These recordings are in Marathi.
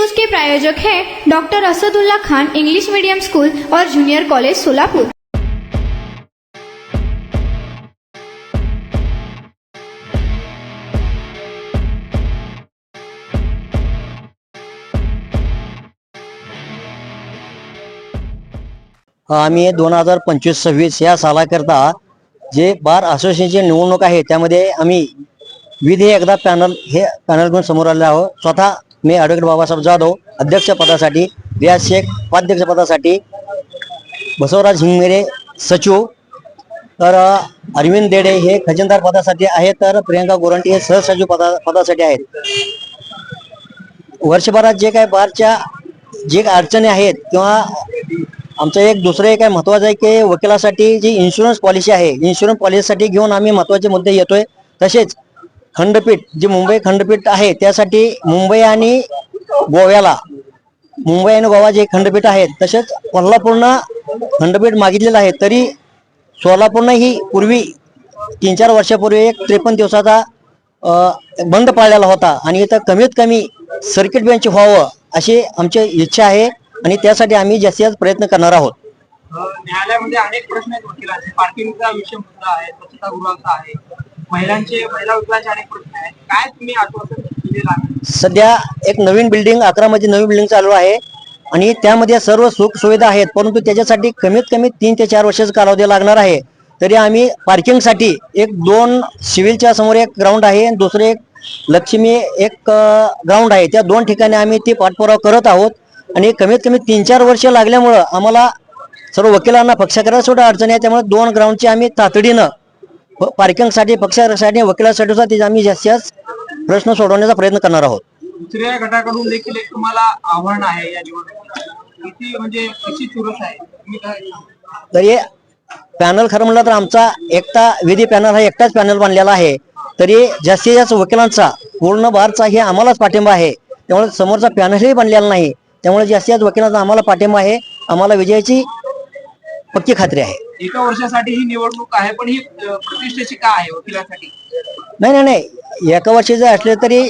न्यूज के प्रायोजक हैं doctor Asadullah Khan English medium school और जूनियर कॉलेज सोलापुर। आम्ही 2025-26 या सालाकरता जे बार असोसिएशनची निवडणूक आहे त्यामध्ये आम्ही विधी एकदा पॅनल घेऊन समोर आले आहोत। स्वतः मी ॲडव्होकेट बाबासाहेब जाधव अध्यक्षपदासाठी, रियाज शेख उपाध्यक्षपदासाठी, बसवराज हिंगमिरे सचिव, तर अरविंद देडे हे खजिनदार पदासाठी आहेत, तर प्रियंका गोरंटी हे सहसचिव पदासाठी आहेत। वर्षभरात जे काय बारच्या जे अडचणी आहेत किंवा आमचं एक दुसरं एक महत्त्वाचं आहे की वकिलासाठी जी इन्शुरन्स पॉलिसी आहे, इन्शुरन्स पॉलिसीसाठी घेऊन आम्ही महत्त्वाचे मुद्दे येतोय। तसेच खंडपीठ जे मुंबई खंडपीठ आहे त्यासाठी मुंबई आणि गोवा जे खंडपीठ आहेत, तसेच कोल्हापूरनं खंडपीठ मागितलेलं आहे, तरी सोलापूरनं ही पूर्वी 3-4 वर्षापूर्वी एक 53 दिवसाचा बंद पाळलेला होता आणि इथं कमीत कमी सर्किट बेंच व्हावं अशी आमची इच्छा आहे आणि त्यासाठी आम्ही जास्तीत जास्त प्रयत्न करणार आहोत। न्यायालयामध्ये अनेक प्रश्न आहेत वकिलांचे, पार्किंगचा विषय मुद्दा आहे, स्वच्छतागृहाचा आहे, महिला वकिलांचे अनेक प्रश्न आहेत, काय तुम्ही आश्वासन दिलेलं आहे? सध्या एक नवीन बिल्डिंग 11 मध्ये नवीन बिल्डिंग चालू आहे आणि त्यामध्ये सर्व सुख सुविधा आहेत, परंतु त्याच्यासाठी कमीत कमी 3 ते 4 वर्षाचा कालावधी लागणार आहे। तरी आम्ही पार्किंगसाठी 2 सिव्हिलच्या समोर एक ग्राउंड आहे आणि दुसरे एक लक्ष्मी एक ग्राउंड आहे, त्या 2 ठिकाणी आम्ही ती पाठपुरावा करत आहोत आणि कमीत कमी 3-4 वर्ष लागल्यामुळं आम्हाला सर्व वकिलांना पक्षकाराला सुद्धा अडचण आहे। त्यामुळे 2 ग्राउंडची आम्ही तातडीनं पार्किंगसाठी, पक्षकारासाठी, वकिलासाठी आम्ही जास्त प्रश्न सोडवण्याचा प्रयत्न करणार आहोत। दुसऱ्या गटाकडून देखील एक तुम्हाला आव्हान आहे या निवडणुकीत, किती म्हणजे कशी चुरस आहे तुम्ही काय? तरी पॅनल खरं म्हणलं तर आमचा एकटा विधी पॅनल हा एकटाच पॅनल बनलेला आहे, तरी जास्तीत जास्त वकिलांचा पूर्ण बारचा हे आम्हालाच पाठिंबा आहे, त्यामुळे समोरचा पॅनलही बनलेला नाही, त्यामुळे जास्तीत जास्त वकिलांचा आम्हाला पाठिंबा आहे, आम्हाला विजयाची पक्की खात्री आहे। एका वर्षासाठी ही निवडणूक आहे, पण ही प्रतिष्ठेची का आहे वकिलांसाठी? नाही, एका वर्षी जर असले तरी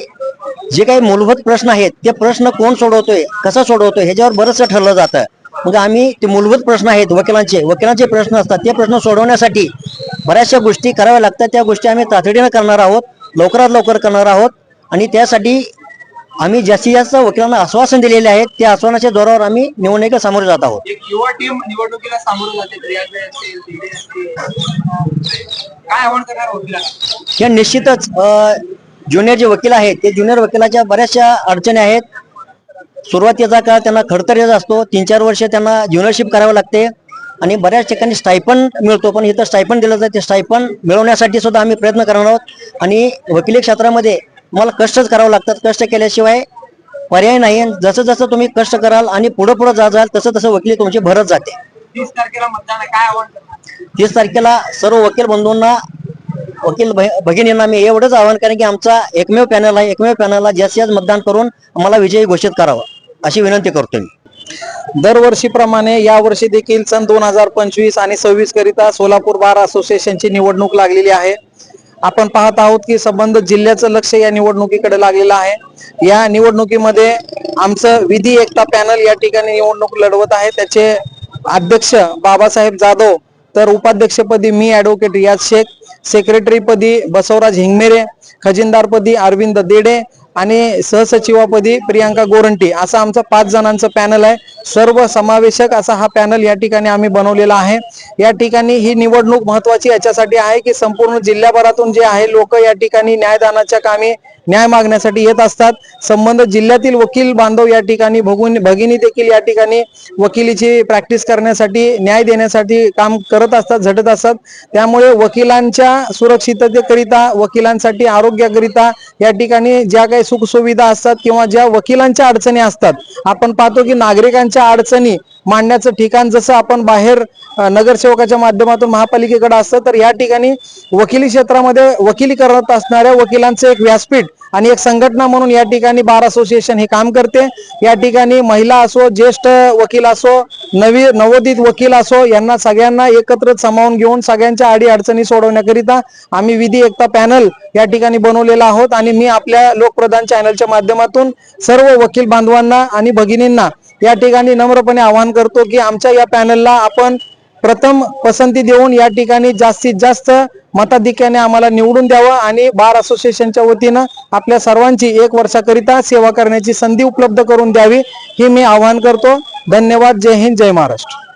जे काही मूलभूत प्रश्न आहेत ते प्रश्न कोण सोडवतोय, कसा सोडवतोय ह्याच्यावर बरंचसं ठरलं जातं। मग आम्ही ते मूलभूत प्रश्न आहेत वकिलांचे प्रश्न असतात, ते प्रश्न सोडवण्यासाठी बऱ्याचशा गोष्टी कराव्या लागतात, त्या गोष्टी आम्ही तातडीनं करणार आहोत, लवकरात लवकर करणार आहोत आणि त्यासाठी आम्ही जास्तीत जास्त वकिलांना आश्वासन दिलेले आहेत, त्या आश्वासनाच्या जोरावर आम्ही निवडणुकीला सामोरे जात आहोत। एक युवा टीम निवडणुकीला सामोरे जाते, काय आव्हान करणार वकिलांना? हे निश्चितच ज्युनियर जे वकील आहेत ते ज्युनियर वकिलाच्या बऱ्याचशा अडचणी आहेत। सुरुवातीचा काळ त्यांना खडतर असतो, 3-4 वर्ष त्यांना ज्युनियरशिप करावं लागते आणि बऱ्याच ठिकाणी स्टायपंड मिळतो, पण इथं स्टायपंड दिलं जाते, स्टायपंड मिळवण्यासाठी सुद्धा आम्ही प्रयत्न करणार आहोत आणि वकिली क्षेत्रामध्ये तुम्हाला कष्टच करावं लागतात, कष्ट केल्याशिवाय पर्याय नाही। जसं जसं तुम्ही कष्ट कराल आणि पुढे जाल तसं तसं वकिली तुमची भरत जाते। 30 तारखेला मतदान आहे, काय आव्हान करणार? 30 तारखेला सर्व वकील बंधूंना, वकील भगिनींना मी एवढंच आवाहन करेन की आमचा एकमेव पॅनल आहे, एकमेव पॅनलला जास्तीत जास्त मतदान करून आम्हाला विजयी घोषित करावं अशी विनंती करतो मी। दरवर्षीप्रमाणे यावर्षी देखील सन 2025 आणि 26 करिता सोलापूर बार असोसिएशनची निवडणूक लागलेली आहे। आपण पाहत आहोत की संबंधित जिल्ह्याचं लक्ष या निवडणुकीकडे लागलेलं आहे। या निवडणुकीमध्ये आमचं विधी एकता पॅनल या ठिकाणी निवडणूक लढवत आहे, त्याचे अध्यक्ष बाबासाहेब जाधव, तर उपाध्यक्षपदी मी ॲडव्होकेट रियाज शेख, सेक्रेटरीपदी बसवराज हिंगमिरे, खजिनदारपदी अरविंद देडे आणि सहसचिवापदी प्रियंका गोरंटी, असा आमचा 5 जणांचं पॅनल आहे। सर्व समावेशक असा हा पॅनल या ठिकाणी आम्ही बनवलेला आहे। या ठिकाणी ही निवडणूक महत्त्वाची याच्यासाठी आहे की संपूर्ण जिल्ह्याभरातून जे आहे लोक या ठिकाणी न्यायदानाच्या कामी न्याय मागण्यासाठी येत असतात। संबंधित जिल्ह्यातील वकील बांधव या ठिकाणी भगिनी देखील या ठिकाणी वकिलीची प्रॅक्टिस करण्यासाठी, न्याय देण्यासाठी काम करत असतात, झटत असतात। त्यामुळे वकिलांच्या सुरक्षिततेकरिता, वकिलांसाठी आरोग्याकरिता या ठिकाणी ज्या काही सुखसुविधा असतात किंवा ज्या वकिलांच्या अडचणी असतात, आपण पाहतो की नागरिकांच्या अडचणी मांडण्याचं ठिकाण जसं आपण बाहेर नगरसेवकाच्या माध्यमातून महापालिकेकडे असतं, तर या ठिकाणी वकिली क्षेत्रामध्ये वकिली करत असणाऱ्या वकिलांचं एक व्यासपीठ आणि एक संघटना म्हणून या ठिकाणी बार असोसिएशन हे काम करते। या ठिकाणी महिला असो, ज्येष्ठ वकील असो, नवोदित वकील असो, यांना सगळ्यांना एकत्र सामावून घेऊन सगळ्यांच्या अडी अडचणी सोडवण्याकरिता आम्ही विधी एकता पॅनल या ठिकाणी बनवलेला आहोत। आणि मी आपल्या लोकप्रधान चॅनलच्या माध्यमातून सर्व वकील बांधवांना आणि भगिनींना या ठिकाणी नम्रपणे आवाहन करतो की आमच्या या पॅनलला आपण प्रथम पसंती देऊन या ठिकाणी जास्तीत जास्त मताधिक्याने आम्हाला निवडून द्यावं आणि बार असोसिएशनच्या वतीनं आपल्या सर्वांची 1 वर्षाकरिता सेवा करण्याची संधी उपलब्ध करून द्यावी, ही मी आवाहन करतो। धन्यवाद। जय हिंद, जय महाराष्ट्र।